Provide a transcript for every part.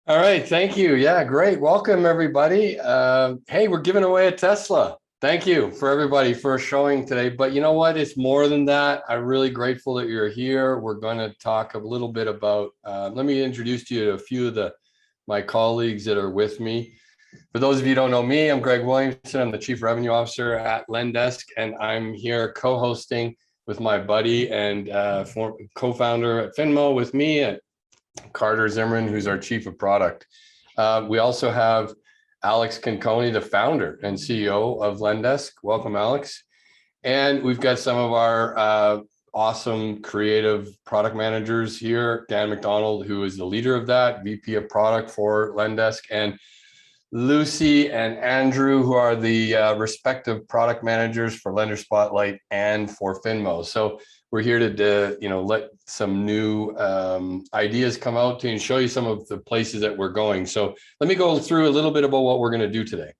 All right, thank you. Yeah, great. Welcome, everybody. Hey, we're giving away a Tesla. Thank you for everybody for showing today. But you know what? It's more than that. I'm really grateful that you're here. We're going to talk a little bit about, let me introduce you to a few of my colleagues that are with me. For those of you who don't know me, I'm Greg Williamson. I'm the Chief Revenue Officer at Lendesk, and I'm here co-hosting with my buddy and co-founder at Finmo with me, Carter Zimmerman, who's our Chief of Product. We also have Alex Conconi, the founder and CEO of Lendesk. Welcome, Alex. And we've got some of our awesome creative product managers here. Dan McDonald, who is the leader of that, VP of product for Lendesk, and Lucy and Andrew, who are the respective product managers for Lender Spotlight and for Finmo. So we're here to let some new ideas come out and show you some of the places that we're going. So let me go through a little bit about what we're going to do today.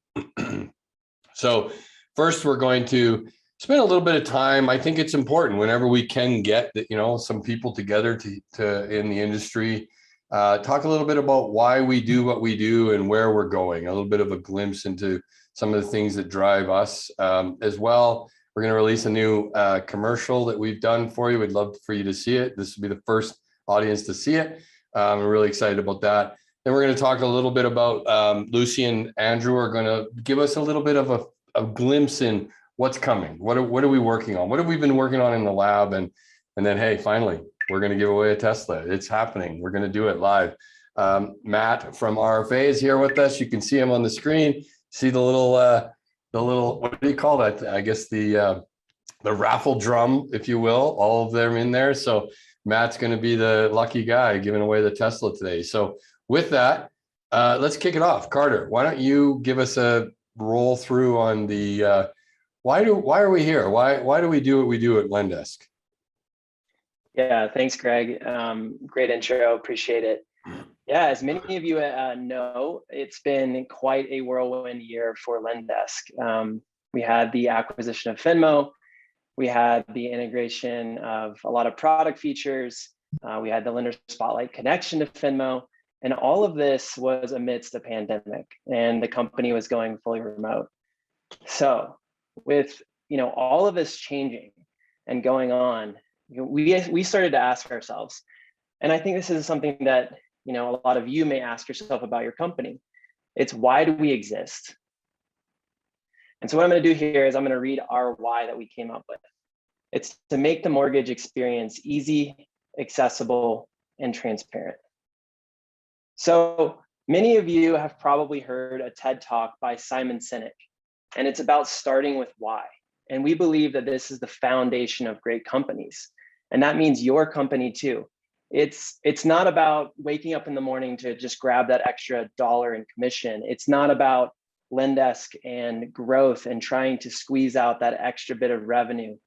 So first, we're going to spend a little bit of time. I think it's important whenever we can get some people together to in the industry. Talk a little bit about why we do what we do and where we're going, a little bit of a glimpse into some of the things that drive us as well. We're going to release a new commercial that we've done for you. We'd love for you to see it. This will be the first audience to see it. We're really excited about that. Then we're going to talk a little bit about Lucy and Andrew are going to give us a little bit of a glimpse in what's coming. What are we working on? What have we been working on in the lab? And then, hey, finally, we're going to give away a Tesla. It's happening. We're going to do it live. Matt from RFA is here with us. You can see him on the screen. See the little, what do you call that? I guess the raffle drum, if you will, all of them in there. So Matt's going to be the lucky guy giving away the Tesla today. So with that, let's kick it off. Carter, why don't you give us a roll through on the why are we here? Why do we do what we do at Lendesk? Yeah, thanks, Greg. Great intro. Appreciate it. Yeah, as many of you know, it's been quite a whirlwind year for Lendesk. We had the acquisition of Finmo. We had the integration of a lot of product features. We had the Lender Spotlight connection to Finmo. And all of this was amidst a pandemic, and the company was going fully remote. So with all of this changing and going on, we started to ask ourselves, and I think this is something that a lot of you may ask yourself about your company. It's, why do we exist? And so what I'm going to do here is I'm going to read our why that we came up with. It's to make the mortgage experience easy, accessible, and transparent. So many of you have probably heard a TED Talk by Simon Sinek, and it's about starting with why. And we believe that this is the foundation of great companies. And that means your company too. It's not about waking up in the morning to just grab that extra dollar in commission. It's not about Lendesk and growth and trying to squeeze out that extra bit of revenue.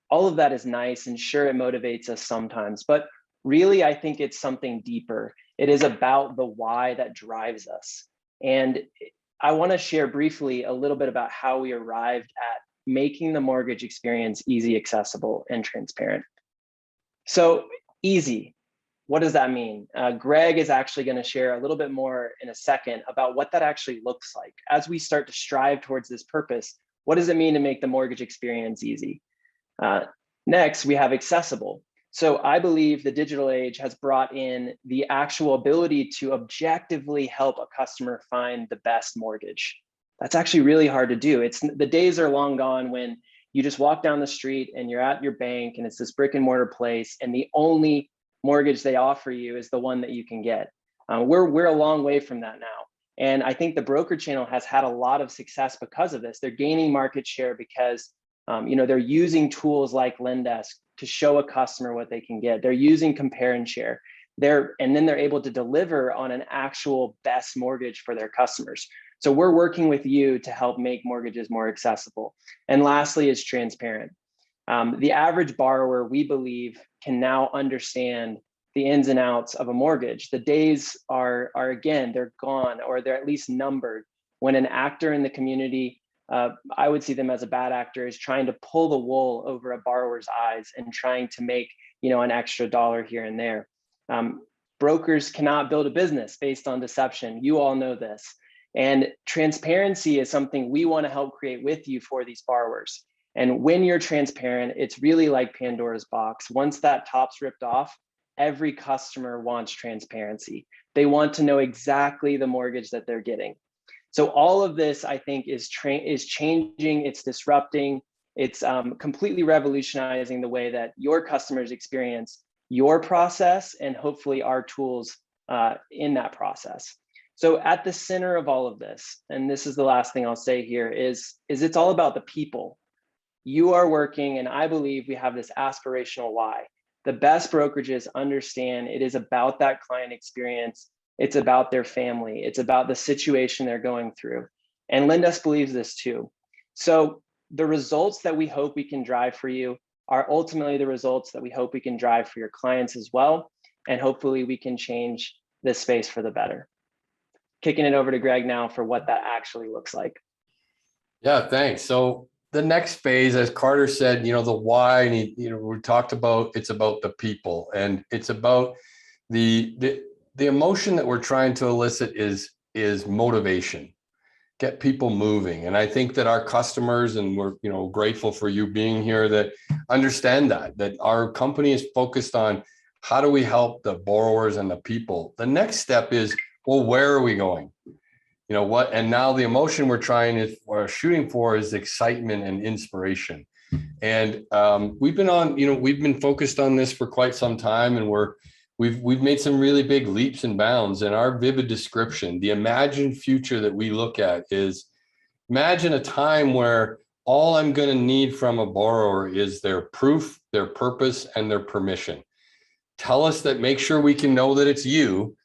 All of that is nice, and sure, it motivates us sometimes, but really, I think it's something deeper. It is about the why that drives us. And I want to share briefly a little bit about how we arrived at making the mortgage experience easy, accessible, and transparent. So easy, what does that mean? Greg is actually going to share a little bit more in a second about what that actually looks like. As we start to strive towards this purpose, what does it mean to make the mortgage experience easy? Next, we have accessible. So I believe the digital age has brought in the actual ability to objectively help a customer find the best mortgage. That's actually really hard to do. The days are long gone when you just walk down the street and you're at your bank and it's this brick and mortar place, and the only mortgage they offer you is the one that you can get. We're a long way from that now. And I think the broker channel has had a lot of success because of this. They're gaining market share because they're using tools like Lendesk to show a customer what they can get. They're using compare and share. And then they're able to deliver on an actual best mortgage for their customers. So we're working with you to help make mortgages more accessible. And lastly is transparent. The average borrower, we believe, can now understand the ins and outs of a mortgage. The days are again, they're gone, or they're at least numbered, when an actor in the community, I would see them as a bad actor, is trying to pull the wool over a borrower's eyes and trying to make an extra dollar here and there. Brokers cannot build a business based on deception. You all know this. And transparency is something we want to help create with you for these borrowers. And when you're transparent, it's really like Pandora's box. Once that top's ripped off, every customer wants transparency. They want to know exactly the mortgage that they're getting. So all of this, I think, is changing, it's disrupting, it's completely revolutionizing the way that your customers experience your process and hopefully our tools in that process. So at the center of all of this, and this is the last thing I'll say here, is it's all about the people. You are working, and I believe we have this aspirational why. The best brokerages understand it is about that client experience. It's about their family. It's about the situation they're going through. And Lendesk believes this too. So the results that we hope we can drive for you are ultimately the results that we hope we can drive for your clients as well. And hopefully we can change this space for the better. Kicking it over to Greg now for what that actually looks like. Yeah, thanks. So the next phase, as Carter said, the why, and we talked about, it's about the people, and it's about the emotion that we're trying to elicit is motivation, get people moving. And I think that our customers, and we're grateful for you being here, that understand that our company is focused on how do we help the borrowers and the people. The next step is, well, where are we going? What? And now the emotion we're shooting for is excitement and inspiration. And we've been focused on this for quite some time, and we've made some really big leaps and bounds. And our vivid description, the imagined future that we look at, is imagine a time where all I'm going to need from a borrower is their proof, their purpose, and their permission. Tell us that, make sure we can know that it's you,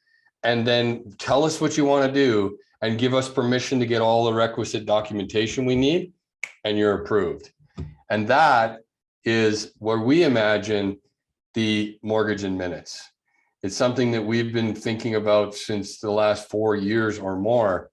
and then tell us what you want to do and give us permission to get all the requisite documentation we need, and you're approved. And that is where we imagine the mortgage in minutes. It's something that we've been thinking about since the last 4 years or more.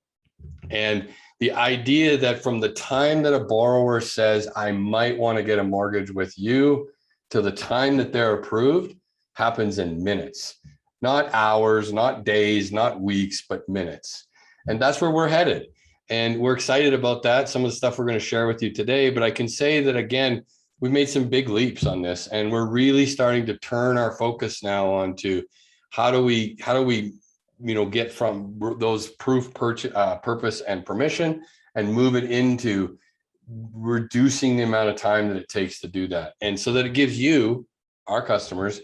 And the idea that from the time that a borrower says, I might want to get a mortgage with you, to the time that they're approved happens in minutes, not hours, not days, not weeks, but minutes. And that's where we're headed. And we're excited about that. Some of the stuff we're going to share with you today, but I can say that, again, we've made some big leaps on this, and we're really starting to turn our focus now onto how do we get from those proof, purpose, and permission, and move it into reducing the amount of time that it takes to do that. And so that it gives you, our customers,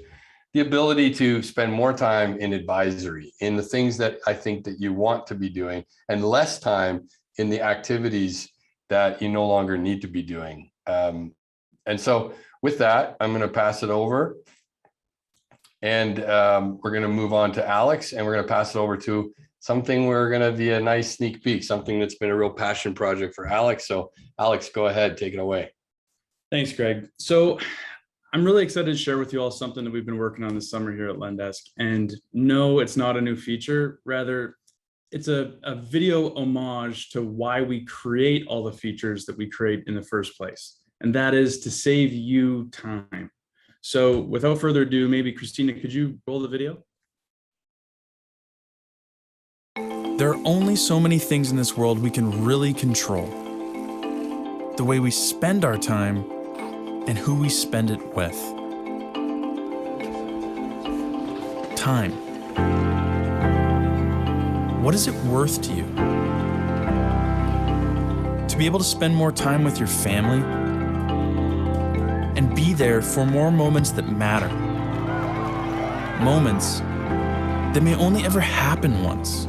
the ability to spend more time in advisory, in the things that I think that you want to be doing, and less time in the activities that you no longer need to be doing. And so with that, I'm going to pass it over, and we're going to move on to Alex, and we're going to pass it over to something we're going to be a nice sneak peek, something that's been a real passion project for Alex. So Alex, go ahead, take it away. Thanks, Greg. So I'm really excited to share with you all something that we've been working on this summer here at Lendesk. And no, it's not a new feature. Rather, it's a video homage to why we create all the features that we create in the first place. And that is to save you time. So without further ado, maybe Christina, could you roll the video? There are only so many things in this world we can really control. The way we spend our time and who we spend it with. Time. What is it worth to you? To be able to spend more time with your family and be there for more moments that matter. Moments that may only ever happen once.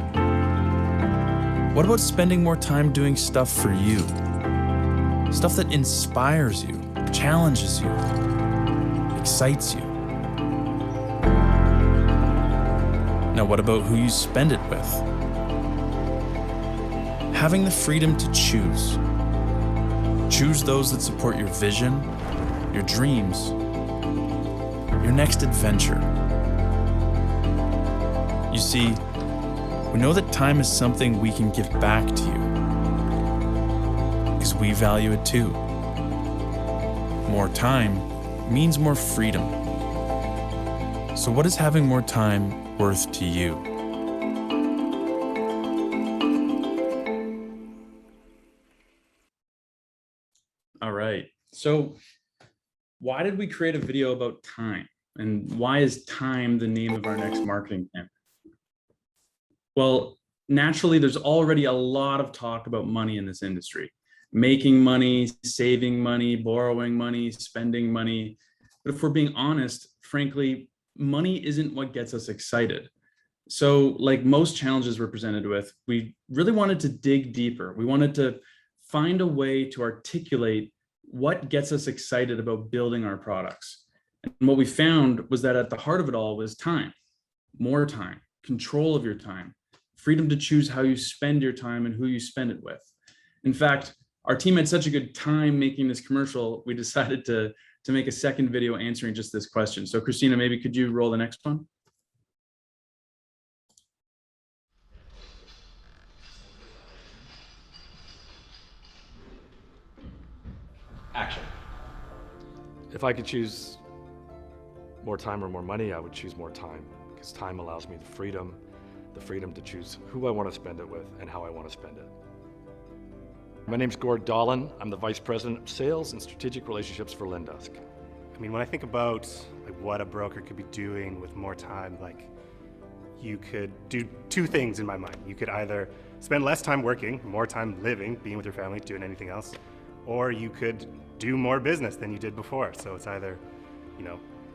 What about spending more time doing stuff for you? Stuff that inspires you, challenges you, excites you. Now, what about who you spend it with? Having the freedom to choose. Choose those that support your vision, your dreams, your next adventure. You see, we know that time is something we can give back to you because we value it too. More time means more freedom. So what does having more time worth to you? All right. So why did we create a video about time? And why is time the name of our next marketing campaign? Well, naturally, there's already a lot of talk about money in this industry. Making money, saving money, borrowing money, spending money. But if we're being honest, frankly, money isn't what gets us excited. So like most challenges we're presented with, we really wanted to dig deeper. We wanted to find a way to articulate what gets us excited about building our products. And what we found was that at the heart of it all was time, more time, control of your time, freedom to choose how you spend your time and who you spend it with. In fact, our team had such a good time making this commercial, we decided to make a second video answering just this question. So Christina, maybe could you roll the next one? Action. If I could choose more time or more money, I would choose more time, because time allows me the freedom to choose who I want to spend it with and how I want to spend it. My name's Gord Dolan. I'm the Vice President of Sales and Strategic Relationships for Lendesk. I mean, when I think about what a broker could be doing with more time, you could do two things in my mind. You could either spend less time working, more time living, being with your family, doing anything else, or you could do more business than you did before. So it's either,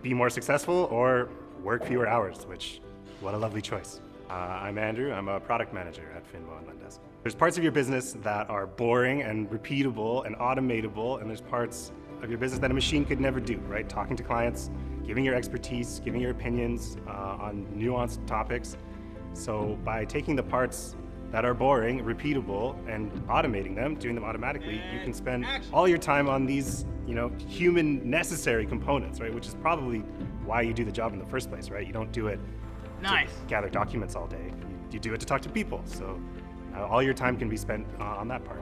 be more successful or work fewer hours, which, what a lovely choice. I'm Andrew. I'm a product manager at Finmo and Lendesk. There's parts of your business that are boring and repeatable and automatable, and there's parts of your business that a machine could never do, right? Talking to clients, giving your expertise, giving your opinions on nuanced topics. So by taking the parts that are boring, repeatable, and automating them, doing them automatically, you can spend all your time on these, human necessary components, right? Which is probably why you do the job in the first place, right? You don't do it to gather documents all day. You do it to talk to people. So all your time can be spent on that part.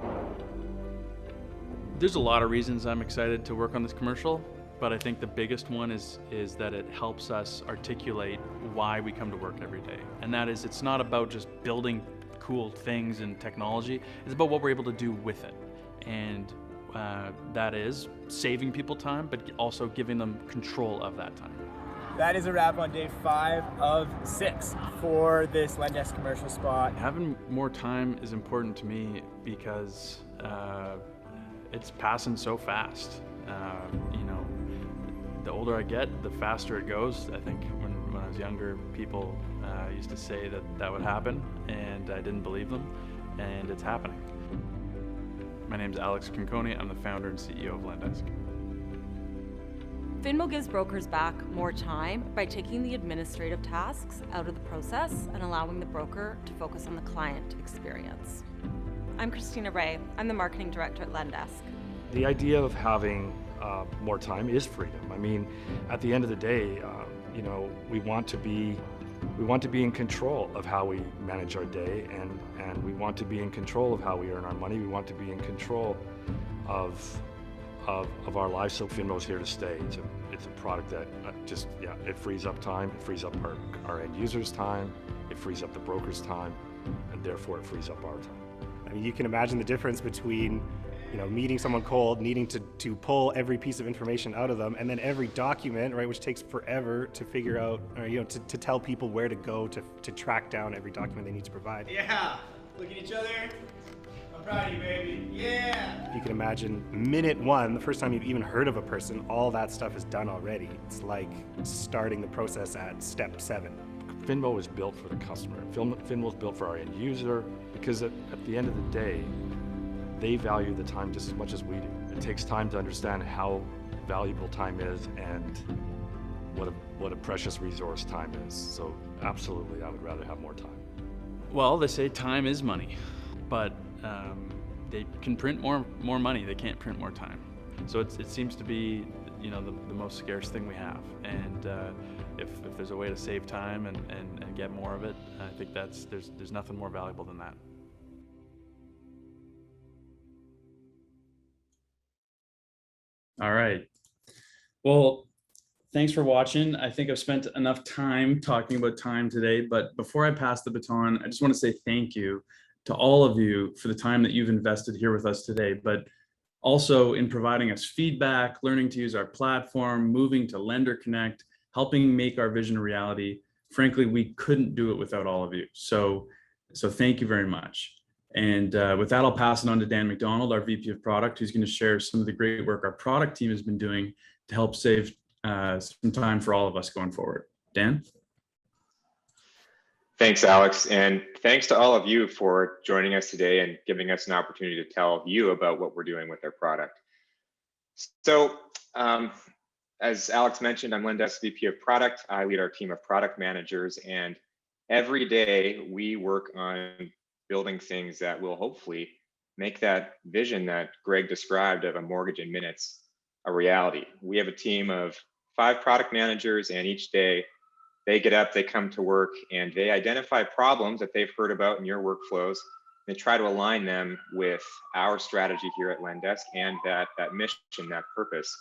There's a lot of reasons I'm excited to work on this commercial, but I think the biggest one is that it helps us articulate why we come to work every day. And that is, it's not about just building cool things and technology, it's about what we're able to do with it. And that is saving people time, but also giving them control of that time. That is a wrap on day 5 of 6 for this Lendesk commercial spot. Having more time is important to me because it's passing so fast. The older I get, the faster it goes. I think when I was younger, people used to say that would happen, and I didn't believe them, and it's happening. My name's Alex Conconi. I'm the founder and CEO of Lendesk. Finmo gives brokers back more time by taking the administrative tasks out of the process and allowing the broker to focus on the client experience. I'm Christina Ray. I'm the marketing director at Lendesk. The idea of having more time is freedom. I mean, at the end of the day, we want to be in control of how we manage our day, and we want to be in control of how we earn our money. We want to be in control of our lives. So Finmo's here to stay. It's a product that it frees up time. It frees up our end users' time. It frees up the broker's time, and therefore it frees up our time. I mean, you can imagine the difference between meeting someone cold, needing to pull every piece of information out of them, and then every document, right, which takes forever to figure out, or to tell people where to go to track down every document they need to provide. Yeah, look at each other. I'm proud of you, baby. Yeah. You can imagine minute 1, the first time you've even heard of a person, all that stuff is done already. It's like starting the process at step 7. Finmo is built for the customer. Finmo is built for our end user, because at the end of the day, they value the time just as much as we do. It takes time to understand how valuable time is and what a precious resource time is. So absolutely, I would rather have more time. Well, they say time is money, but they can print more money. They can't print more time. So it seems to be the most scarce thing we have. And if there's a way to save time and get more of it, I think there's nothing more valuable than that. All right. Well, thanks for watching. I think I've spent enough time talking about time today, but before I pass the baton, I just want to say thank you to all of you for the time that you've invested here with us today, but also in providing us feedback, learning to use our platform, moving to Lender Connect, helping make our vision a reality. Frankly, we couldn't do it without all of you. So thank you very much. And with that, I'll pass it on to Dan McDonald, our VP of Product, who's going to share some of the great work our product team has been doing to help save some time for all of us going forward. Dan? Thanks, Alex. And thanks to all of you for joining us today and giving us an opportunity to tell you about what we're doing with our product. So as Alex mentioned, I'm Lendesk VP of Product. I lead our team of product managers, and every day we work on building things that will hopefully make that vision that Greg described of a mortgage in minutes a reality. We have a team of 5 product managers, and each day they get up, they come to work, and they identify problems that they've heard about in your workflows. They try to align them with our strategy here at Lendesk and that mission, that purpose,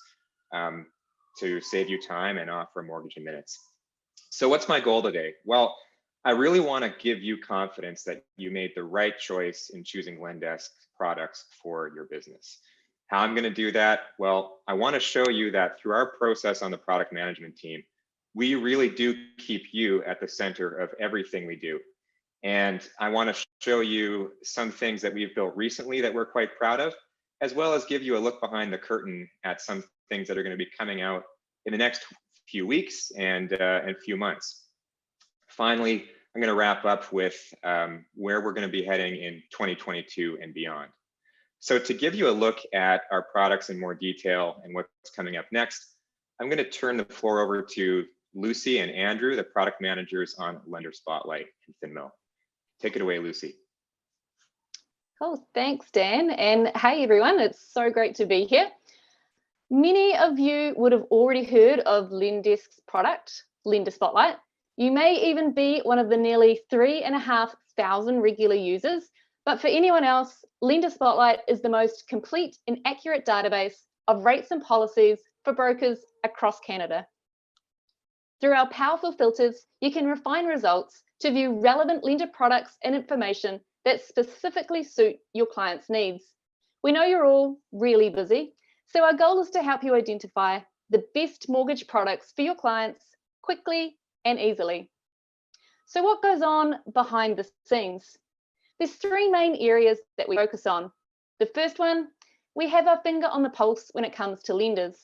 to save you time and offer a mortgage in minutes. So what's my goal today? Well, I really want to give you confidence that you made the right choice in choosing Lendesk products for your business. How I'm going to do that? Well, I want to show you that through our process on the product management team, we really do keep you at the center of everything we do. And I want to show you some things that we've built recently that we're quite proud of, as well as give you a look behind the curtain at some things that are going to be coming out in the next few weeks and few months. Finally, I'm going to wrap up with where we're going to be heading in 2022 and beyond. So to give you a look at our products in more detail and what's coming up next, I'm going to turn the floor over to Lucy and Andrew, the product managers on Lender Spotlight and FinMo. Take it away, Lucy. Cool, thanks, Dan. And hey, everyone, it's so great to be here. Many of you would have already heard of Lendesk's product, Lender Spotlight. You may even be one of the nearly 3,500 regular users, but for anyone else, Lender Spotlight is the most complete and accurate database of rates and policies for brokers across Canada. Through our powerful filters, you can refine results to view relevant lender products and information that specifically suit your clients' needs. We know you're all really busy, so our goal is to help you identify the best mortgage products for your clients quickly and easily. So what goes on behind the scenes? There's 3 main areas that we focus on. The first one, we have our finger on the pulse when it comes to lenders.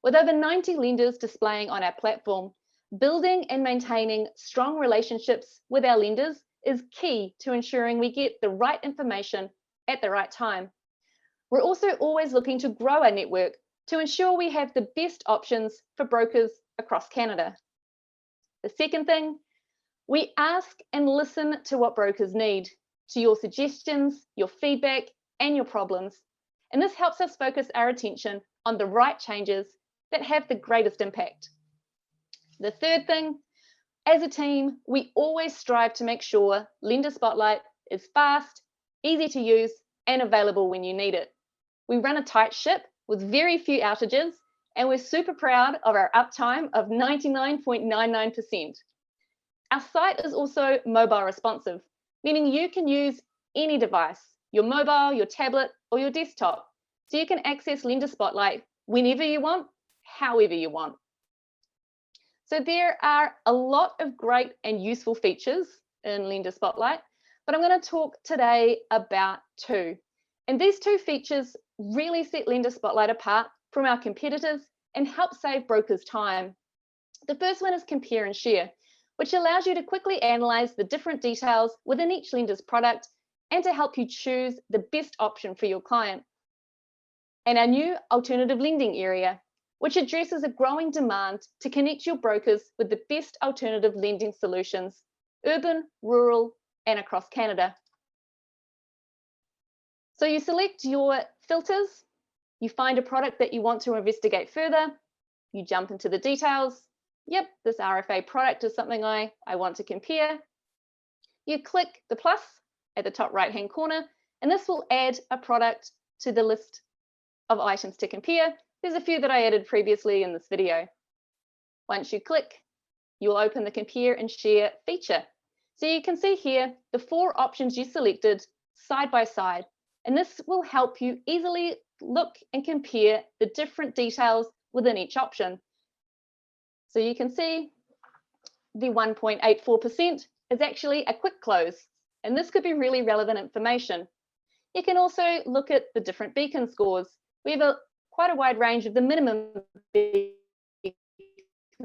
With over 90 lenders displaying on our platform, building and maintaining strong relationships with our lenders is key to ensuring we get the right information at the right time. We're also always looking to grow our network to ensure we have the best options for brokers across Canada. The second thing, we ask and listen to what brokers need, to your suggestions, your feedback, and your problems. And this helps us focus our attention on the right changes that have the greatest impact. The third thing, as a team, we always strive to make sure Lender Spotlight is fast, easy to use, and available when you need it. We run a tight ship with very few outages, and we're super proud of our uptime of 99.99%. Our site is also mobile responsive, meaning you can use any device, your mobile, your tablet, or your desktop, so you can access Lender Spotlight whenever you want, however you want. So there are a lot of great and useful features in Lender Spotlight, but I'm going to talk today about 2. And these 2 features really set Lender Spotlight apart from our competitors and help save brokers time. The first one is Compare and Share, which allows you to quickly analyze the different details within each lender's product and to help you choose the best option for your client. And our new alternative lending area, which addresses a growing demand to connect your brokers with the best alternative lending solutions, urban, rural, and across Canada. So you select your filters, you find a product that you want to investigate further, you jump into the details. Yep, this RFA product is something I want to compare. You click the plus at the top right-hand corner, and this will add a product to the list of items to compare. There's a few that I added previously in this video. Once you click, you'll open the compare and share feature. So you can see here the 4 options you selected side by side, and this will help you easily look and compare the different details within each option. So you can see the 1.84% is actually a quick close, and this could be really relevant information. You can also look at the different beacon scores. We have quite a wide range of the minimum beacon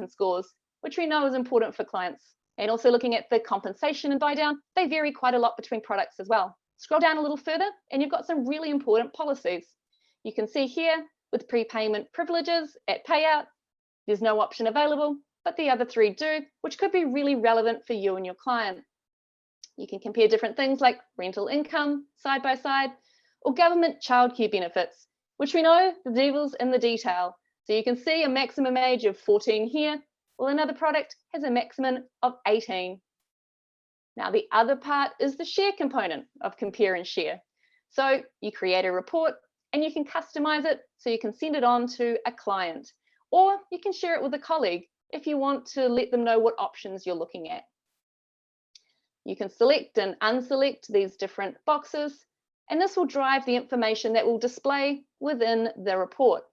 scores, which we know is important for clients. And also looking at the compensation and buy down, they vary quite a lot between products as well. Scroll down a little further and you've got some really important policies. You can see here with prepayment privileges at payout, there's no option available, but the other 3 do, which could be really relevant for you and your client. You can compare different things like rental income side by side, or government childcare benefits, which we know the devil's in the detail. So you can see a maximum age of 14 here, while another product has a maximum of 18. Now the other part is the share component of compare and share. So you create a report and you can customize it so you can send it on to a client, or you can share it with a colleague if you want to let them know what options you're looking at. You can select and unselect these different boxes, and this will drive the information that will display within the report.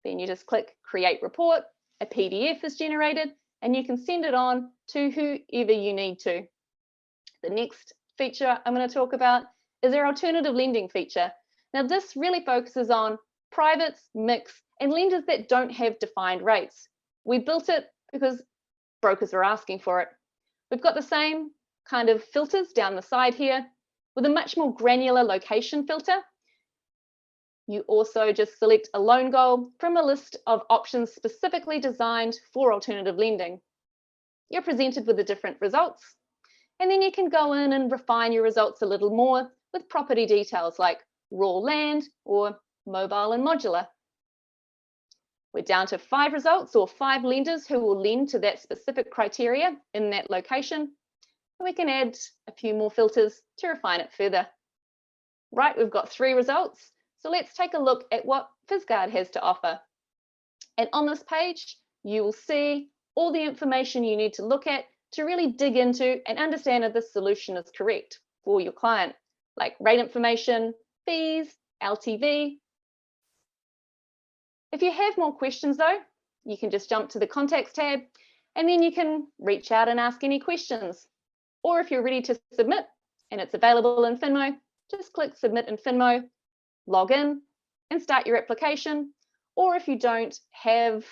Then you just click Create Report, a PDF is generated, and you can send it on to whoever you need to. The next feature I'm going to talk about is our alternative lending feature. Now this really focuses on privates, mix, and lenders that don't have defined rates. We built it because brokers are asking for it. We've got the same kind of filters down the side here with a much more granular location filter. You also just select a loan goal from a list of options specifically designed for alternative lending. You're presented with the different results, and then you can go in and refine your results a little more with property details like raw land or mobile and modular. We're down to 5 results or 5 lenders who will lend to that specific criteria in that location. We can add a few more filters to refine it further. Right, we've got 3 results. So let's take a look at what FizGuard has to offer. And on this page, you will see all the information you need to look at to really dig into and understand if this solution is correct for your client, like rate information, fees, LTV. If you have more questions though, you can just jump to the Contacts tab and then you can reach out and ask any questions. Or if you're ready to submit and it's available in Finmo, just click Submit in Finmo, log in and start your application. Or if you don't have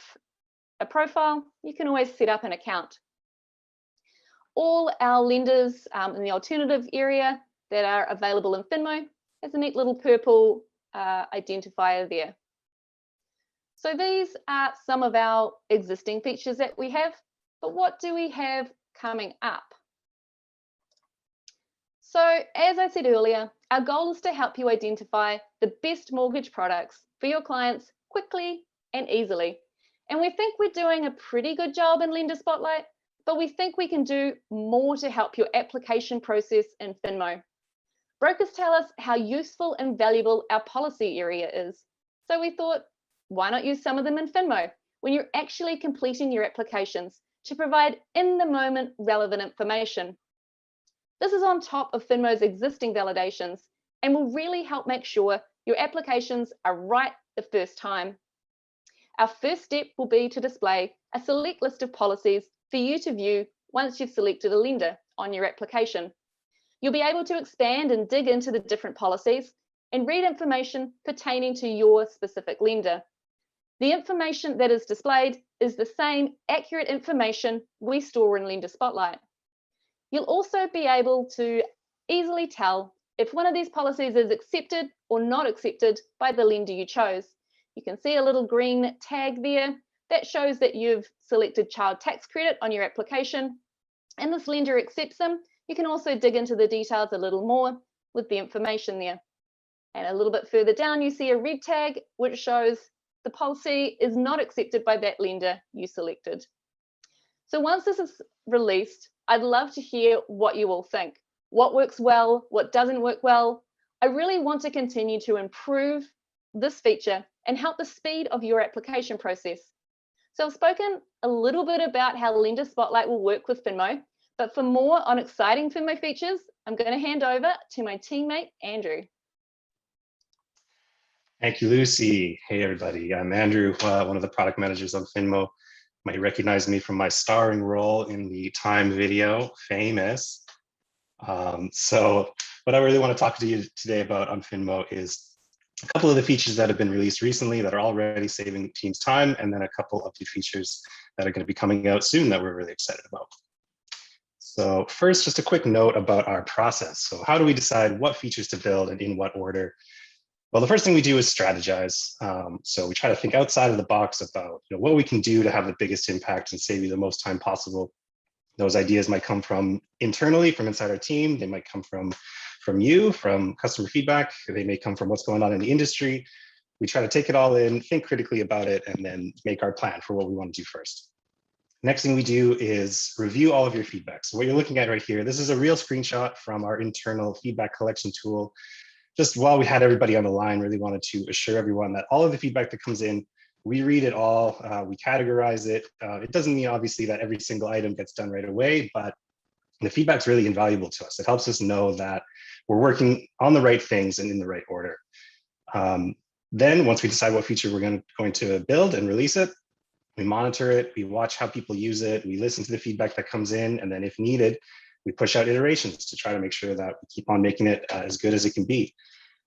a profile, you can always set up an account. All our lenders in the alternative area that are available in Finmo has a neat little purple identifier there. So these are some of our existing features that we have, but what do we have coming up? So as I said earlier, our goal is to help you identify the best mortgage products for your clients quickly and easily. And we think we're doing a pretty good job in Lender Spotlight, but we think we can do more to help your application process in Finmo. Brokers tell us how useful and valuable our policy area is. So we thought, why not use some of them in Finmo when you're actually completing your applications to provide in the moment relevant information. This is on top of Finmo's existing validations and will really help make sure your applications are right the first time. Our first step will be to display a select list of policies for you to view once you've selected a lender on your application. You'll be able to expand and dig into the different policies and read information pertaining to your specific lender. The information that is displayed is the same accurate information we store in Lender Spotlight. You'll also be able to easily tell if one of these policies is accepted or not accepted by the lender you chose. You can see a little green tag there that shows that you've selected child tax credit on your application and this lender accepts them. You can also dig into the details a little more with the information there. And a little bit further down, you see a red tag, which shows the policy is not accepted by that lender you selected. So once this is released, I'd love to hear what you all think. What works well, what doesn't work well. I really want to continue to improve this feature and help the speed of your application process. So I've spoken a little bit about how Lender Spotlight will work with Finmo, but for more on exciting Finmo features, I'm going to hand over to my teammate, Andrew. Thank you, Lucy. Hey, everybody. I'm Andrew, one of the product managers on Finmo. You might recognize me from my starring role in the Time video, Famous. So what I really want to talk to you today about on Finmo is a couple of the features that have been released recently that are already saving teams time, and then a couple of new features that are going to be coming out soon that we're really excited about. So first, just a quick note about our process. So how do we decide what features to build and in what order? Well, the first thing we do is strategize. So we try to think outside of the box about what we can do to have the biggest impact and save you the most time possible. Those ideas might come from internally, from inside our team. They might come from you, from customer feedback. They may come from what's going on in the industry. We try to take it all in, think critically about it, and then make our plan for what we want to do first. Next thing we do is review all of your feedback. So what you're looking at right here, this is a real screenshot from our internal feedback collection tool. Just while we had everybody on the line, really wanted to assure everyone that all of the feedback that comes in, we read it all, we categorize it. It doesn't mean obviously that every single item gets done right away, but the feedback's really invaluable to us. It helps us know that we're working on the right things and in the right order. Then once we decide what feature we're going to build and release it, we monitor it, we watch how people use it, we listen to the feedback that comes in, and then if needed, we push out iterations to try to make sure that we keep on making it as good as it can be.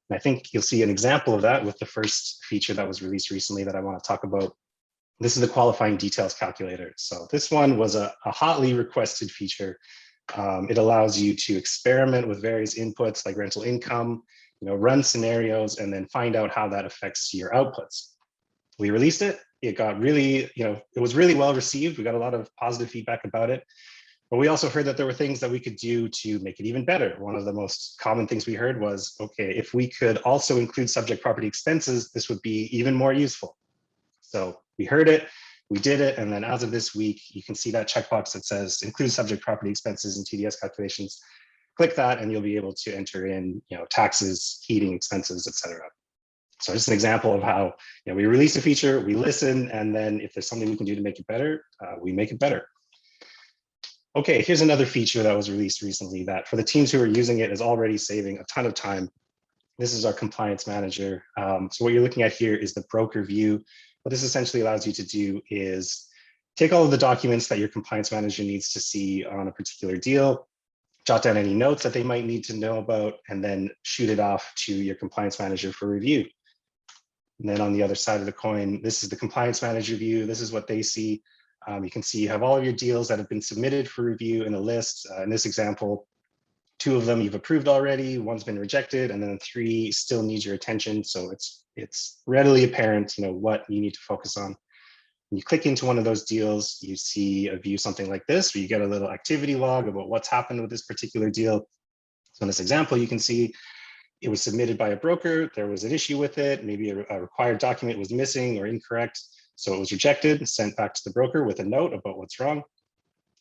And I think you'll see an example of that with the first feature that was released recently that I want to talk about. This is the qualifying details calculator. So this one was a hotly requested feature. It allows you to experiment with various inputs like rental income, run scenarios, and then find out how that affects your outputs. We released it. It got really, it was really well received. We got a lot of positive feedback about it. But we also heard that there were things that we could do to make it even better. One of the most common things we heard was, okay, if we could also include subject property expenses, this would be even more useful. So we heard it, we did it, and then as of this week, you can see that checkbox that says include subject property expenses and TDS calculations. Click that and you'll be able to enter in taxes, heating expenses, etc. So just an example of how we release a feature, we listen, and then if there's something we can do to make it better, we make it better. Okay, here's another feature that was released recently that for the teams who are using it is already saving a ton of time. This is our compliance manager. So what you're looking at here is the broker view. What this essentially allows you to do is take all of the documents that your compliance manager needs to see on a particular deal, jot down any notes that they might need to know about, and then shoot it off to your compliance manager for review. And then on the other side of the coin, this is the compliance manager view. This is what they see. You can see you have all of your deals that have been submitted for review in a list. In this example, 2 of them you've approved already, 1's been rejected, and then 3 still needs your attention. So it's readily apparent, what you need to focus on. When you click into one of those deals, you see a view something like this, where you get a little activity log about what's happened with this particular deal. So in this example, you can see it was submitted by a broker. There was an issue with it. Maybe a required document was missing or incorrect. So it was rejected, sent back to the broker with a note about what's wrong.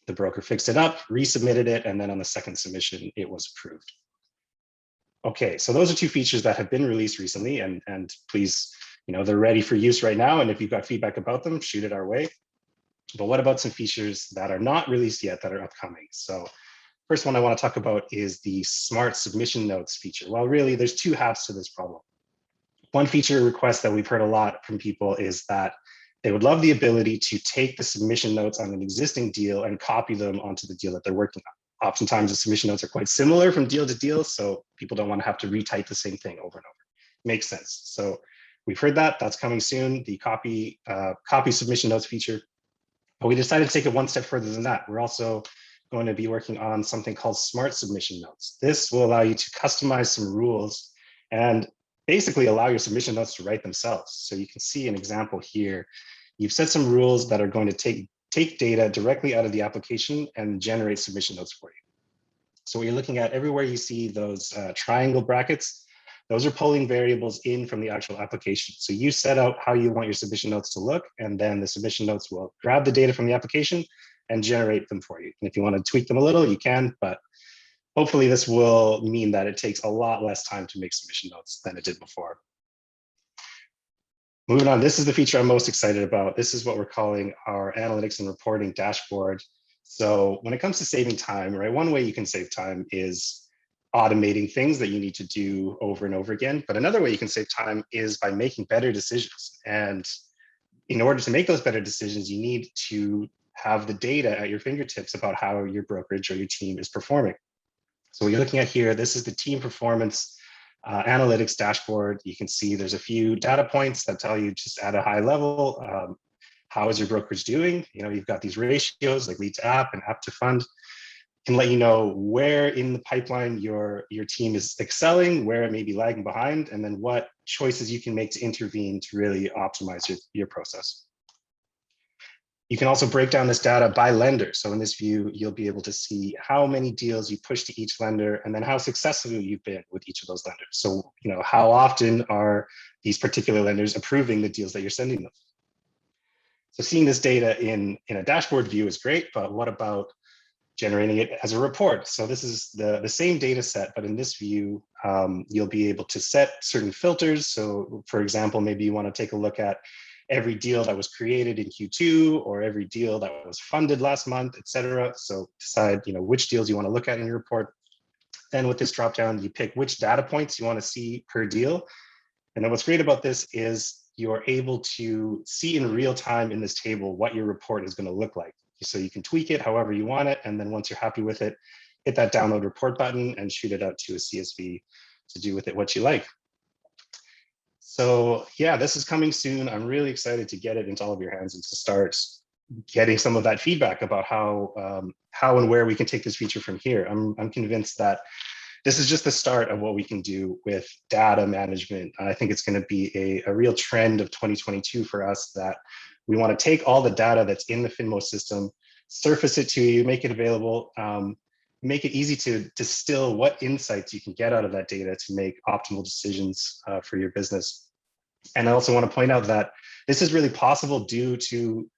The broker fixed it up, resubmitted it, and then on the second submission, it was approved. Okay, so those are 2 features that have been released recently, and please, they're ready for use right now. And if you've got feedback about them, shoot it our way. But what about some features that are not released yet that are upcoming? So first one I want to talk about is the smart submission notes feature. Well, really, there's 2 halves to this problem. One feature request that we've heard a lot from people is that they would love the ability to take the submission notes on an existing deal and copy them onto the deal that they're working on. Oftentimes, the submission notes are quite similar from deal to deal, so people don't want to have to retype the same thing over and over. Makes sense. So we've heard that. That's coming soon, the copy submission notes feature. But we decided to take it one step further than that. We're also going to be working on something called smart submission notes. This will allow you to customize some rules and basically allow your submission notes to write themselves. So you can see an example here. You've set some rules that are going to take data directly out of the application and generate submission notes for you. So what you're looking at, everywhere you see those triangle brackets, those are pulling variables in from the actual application. So you set out how you want your submission notes to look, and then the submission notes will grab the data from the application and generate them for you. And if you want to tweak them a little, you can, but hopefully this will mean that it takes a lot less time to make submission notes than it did before. Moving on, this is the feature I'm most excited about. This is what we're calling our analytics and reporting dashboard. So when it comes to saving time, right, one way you can save time is automating things that you need to do over and over again. But another way you can save time is by making better decisions. And in order to make those better decisions, you need to have the data at your fingertips about how your brokerage or your team is performing. So what you're looking at here, this is the team performance analytics dashboard. You can see there's a few data points that tell you just at a high level, how is your brokerage doing? You know, you've got these ratios like lead to app and app to fund. Can let you know where in the pipeline your team is excelling, where it may be lagging behind, and then what choices you can make to intervene to really optimize your process. You can also break down this data by lender. So in this view, you'll be able to see how many deals you push to each lender and then how successful you've been with each of those lenders. So, you know, how often are these particular lenders approving the deals that you're sending them? So seeing this data in a dashboard view is great, but what about generating it as a report? So this is the same data set, but in this view, you'll be able to set certain filters. So for example, maybe you want to take a look at every deal that was created in Q2 or every deal that was funded last month, et cetera. So decide, you know, which deals you want to look at in your report. Then with this dropdown, you pick which data points you want to see per deal. And then what's great about this is you're able to see in real time in this table what your report is going to look like. So you can tweak it however you want it. And then once you're happy with it, hit that download report button and shoot it out to a CSV to do with it what you like. So yeah, this is coming soon. I'm really excited to get it into all of your hands and to start getting some of that feedback about how and where we can take this feature from here. I'm convinced that this is just the start of what we can do with data management. I think it's going to be a real trend of 2022 for us, that we want to take all the data that's in the Finmo system, surface it to you, make it available, make it easy to distill what insights you can get out of that data to make optimal decisions for your business. And I also want to point out that this is really possible due to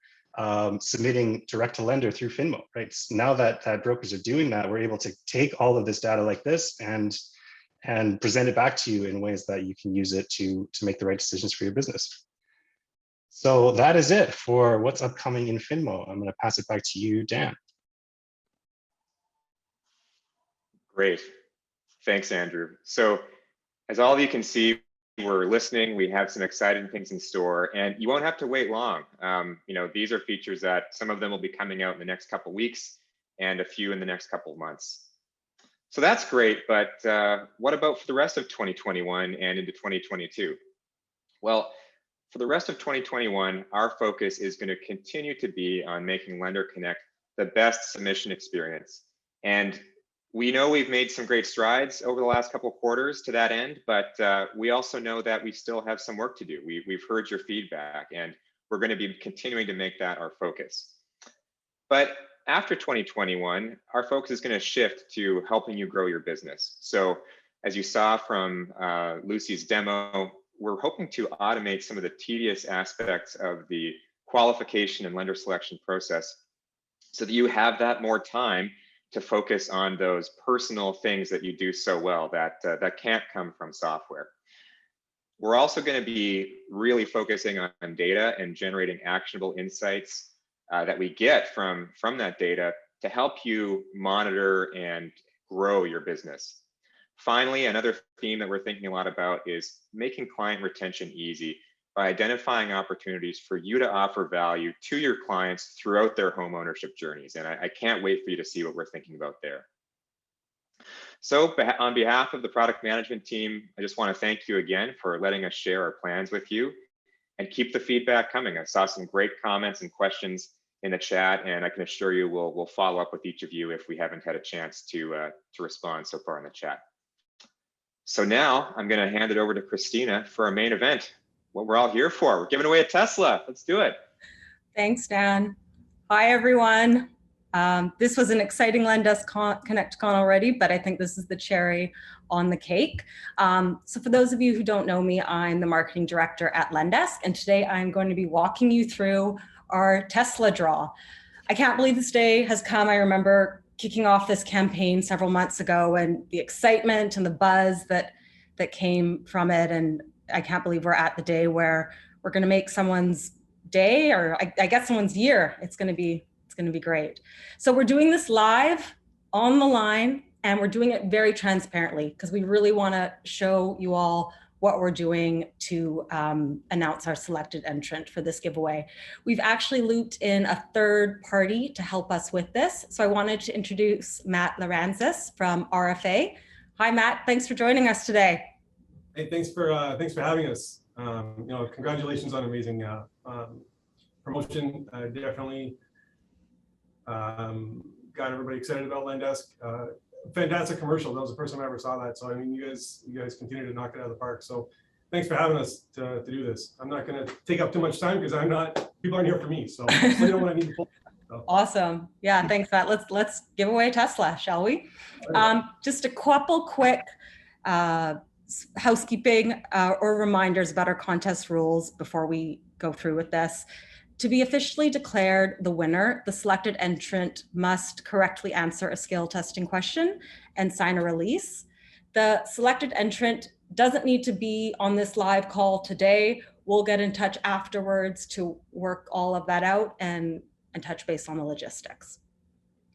submitting direct to lender through Finmo, right? So now that brokers are doing that, we're able to take all of this data like this and present it back to you in ways that you can use it to make the right decisions for your business. So that is it for what's upcoming in Finmo. I'm going to pass it back to you, Dan. Great. Thanks, Andrew. So as all of you can see, we're listening. We have some exciting things in store, and you won't have to wait long. You know, these are features that some of them will be coming out in the next couple of weeks and a few in the next couple of months. So that's great, but what about for the rest of 2021 and into 2022? Well, for the rest of 2021, our focus is going to continue to be on making Lender Connect the best submission experience. And we know we've made some great strides over the last couple of quarters to that end, but we also know that we still have some work to do. We've heard your feedback, and we're going to be continuing to make that our focus. But after 2021, our focus is going to shift to helping you grow your business. So as you saw from Lucy's demo, we're hoping to automate some of the tedious aspects of the qualification and lender selection process so that you have that more time to focus on those personal things that you do so well that can't come from software. We're also going to be really focusing on data and generating actionable insights that we get from that data to help you monitor and grow your business. Finally, another theme that we're thinking a lot about is making client retention easy by identifying opportunities for you to offer value to your clients throughout their home ownership journeys. And I can't wait for you to see what we're thinking about there. So on behalf of the product management team, I just want to thank you again for letting us share our plans with you, and keep the feedback coming. I saw some great comments and questions in the chat, and I can assure you we'll follow up with each of you if we haven't had a chance to respond so far in the chat. So now I'm going to hand it over to Christina for our main event, what we're all here for. We're giving away a Tesla. Let's do it. Thanks, Dan. Hi, everyone. This was an exciting Lendesk Connect Con already, but I think this is the cherry on the cake. So for those of you who don't know me, I'm the marketing director at Lendesk, and today I'm going to be walking you through our Tesla draw. I can't believe this day has come. I remember kicking off this campaign several months ago, and the excitement and the buzz that came from it. And I can't believe we're at the day where we're we're going to make someone's day, or I guess someone's year. It's going to be great. So we're doing this live on the line, and we're doing it very transparently because we really want to show you all what we're doing to announce our selected entrant for this giveaway. We've actually looped in a third party to help us with this. So I wanted to introduce Matt Laranzis from RFA. Hi, Matt. Thanks for joining us today. Hey, thanks for having us. Congratulations on amazing promotion. Definitely got everybody excited about Lendesk. Fantastic commercial. That was the first time I ever saw that. So I mean, you guys continue to knock it out of the park. So thanks for having us to do this. I'm not going to take up too much time because people aren't here for me. So I know what I need to pull. So. Awesome. Yeah, thanks, Matt. Let's give away a Tesla, shall we? Just a couple quick housekeeping or reminders about our contest rules before we go through with this. To be officially declared the winner, the selected entrant must correctly answer a skill testing question and sign a release. The selected entrant doesn't need to be on this live call today. We'll get in touch afterwards to work all of that out and touch base on the logistics.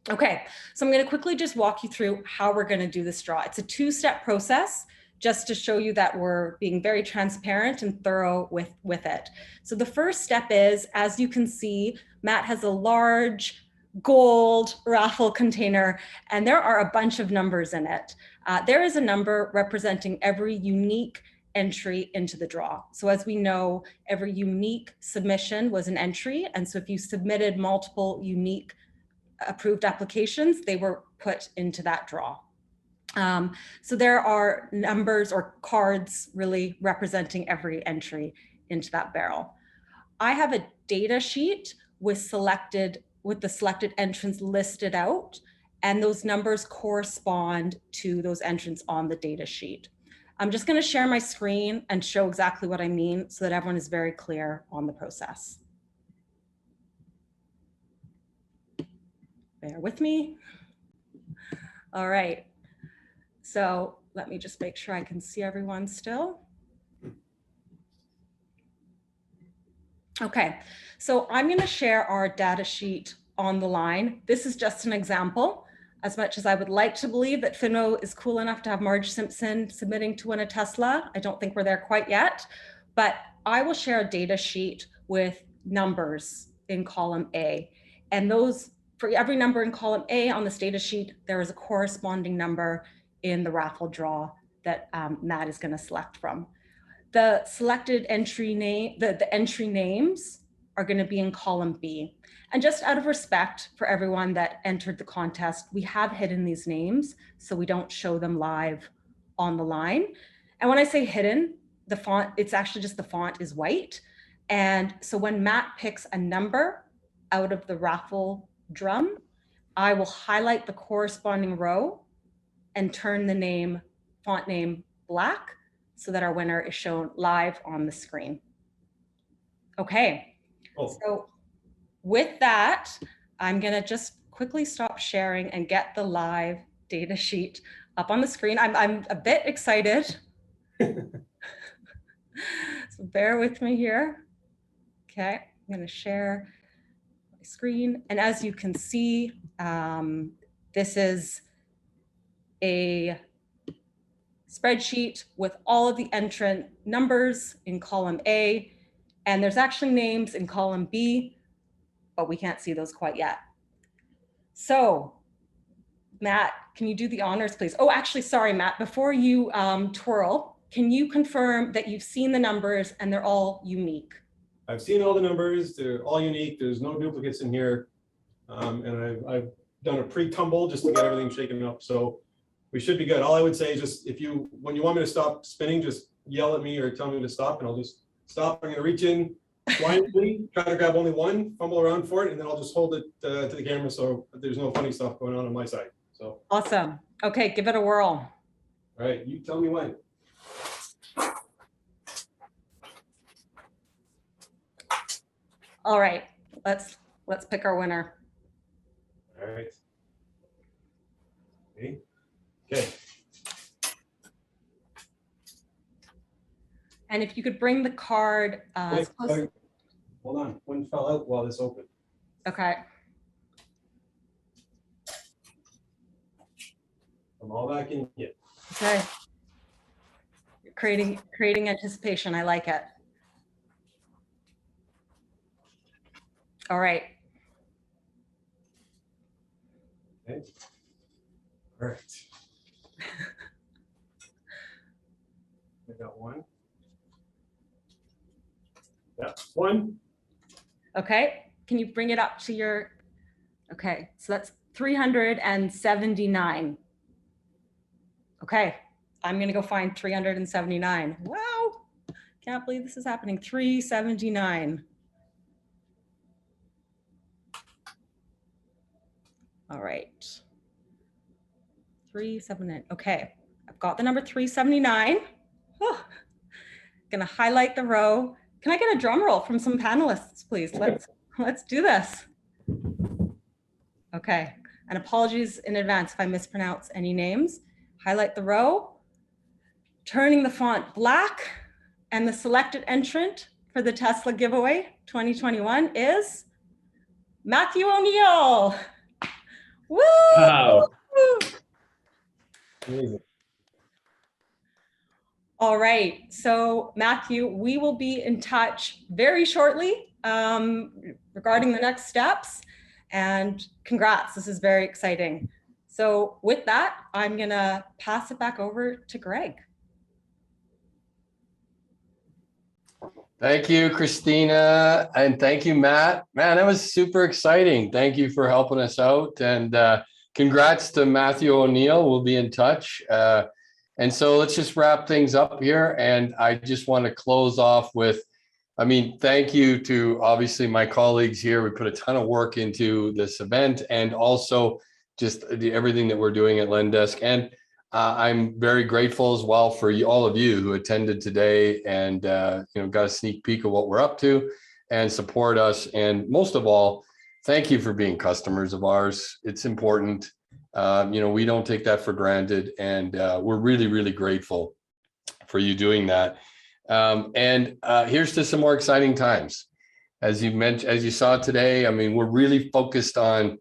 Okay, so I'm going to quickly just walk you through how we're going to do this draw. It's a two-step process, just to show you that we're being very transparent and thorough with it. So the first step is, as you can see, Matt has a large gold raffle container, and there are a bunch of numbers in it. There is a number representing every unique entry into the draw. So as we know, every unique submission was an entry. And so if you submitted multiple unique approved applications, they were put into that draw. So there are numbers or cards really representing every entry into that barrel. I have a data sheet with the selected entrants listed out, and those numbers correspond to those entrants on the data sheet. I'm just going to share my screen and show exactly what I mean so that everyone is very clear on the process. Bear with me. All right. So let me just make sure I can see everyone still. Okay, so I'm going to share our data sheet on the line. This is just an example. As much as I would like to believe that Finmo is cool enough to have Marge Simpson submitting to win a Tesla, I don't think we're there quite yet, but I will share a data sheet with numbers in column A. And those, for every number in column A on this data sheet, there is a corresponding number in the raffle draw that Matt is going to select from. The selected entry name, the entry names are going to be in column B. And just out of respect for everyone that entered the contest, we have hidden these names so we don't show them live on the line. And when I say hidden, the font, it's actually just the font is white. And so when Matt picks a number out of the raffle drum, I will highlight the corresponding row and turn the font name black so that our winner is shown live on the screen. Okay, So with that, I'm gonna just quickly stop sharing and get the live data sheet up on the screen. I'm a bit excited. So bear with me here. Okay, I'm gonna share my screen. And as you can see, this is a spreadsheet with all of the entrant numbers in column A, and there's actually names in column B, but we can't see those quite yet. So Matt, can you do the honors, please? Oh, actually, sorry, Matt, before you twirl, can you confirm that you've seen the numbers and they're all unique? I've seen all the numbers. They're all unique. There's no duplicates in here. And I've done a pre-tumble just to get everything shaken up. So we should be good. All I would say is just when you want me to stop spinning, just yell at me or tell me to stop and I'll just stop. I'm going to reach in blindly, try to grab only one, fumble around for it, and then I'll just hold it to the camera so there's no funny stuff going on my side. So awesome. Okay, give it a whirl. All right, you tell me when. All right, let's pick our winner. All right. Okay. And if you could bring the card as Wait, close. hold on, one fell out while this opened. Okay. I'm all back in here. Okay. You're creating anticipation. I like it. All right. Okay. All right. I got one. Yeah, one. Okay. Can you bring it up to your, okay. So that's 379. Okay. I'm going to go find 379. Wow. Can't believe this is happening. 379. All right. 379. Okay. I've got the number 379. Oh, gonna highlight the row. Can I get a drum roll from some panelists, please? Let's do this. Okay. And apologies in advance if I mispronounce any names. Highlight the row, turning the font black, and the selected entrant for the Tesla giveaway 2021 is Matthew O'Neill. Woo! Wow. Amazing. All right, so Matthew, we will be in touch very shortly regarding the next steps, and congrats, this is very exciting. So with that, I'm gonna pass it back over to Greg. Thank you, Christina, and thank you, Matt. Man, that was super exciting. Thank you for helping us out, and congrats to Matthew O'Neill. We'll be in touch. And so let's just wrap things up here. And I just want to close off with, I mean, thank you to obviously my colleagues here. We put a ton of work into this event, and also just everything that we're doing at Lendesk. And I'm very grateful as well for all of you who attended today and got a sneak peek of what we're up to and support us. And most of all, thank you for being customers of ours. It's important. We don't take that for granted, and we're really, really grateful for you doing that. Here's to some more exciting times. As you mentioned, as you saw today, I mean, we're really focused on,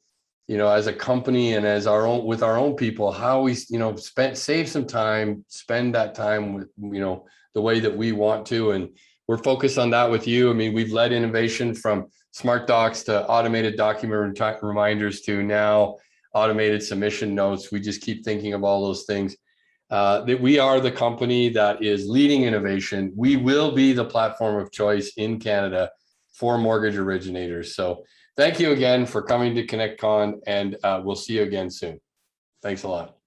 as a company and as with our own people, how we, save some time, spend that time with, the way that we want to. And we're focused on that with you. I mean, we've led innovation from smart docs to automated document reminders to now automated submission notes. We just keep thinking of all those things. That we are the company that is leading innovation. We will be the platform of choice in Canada for mortgage originators. So thank you again for coming to Connect Con, and we'll see you again soon. Thanks a lot.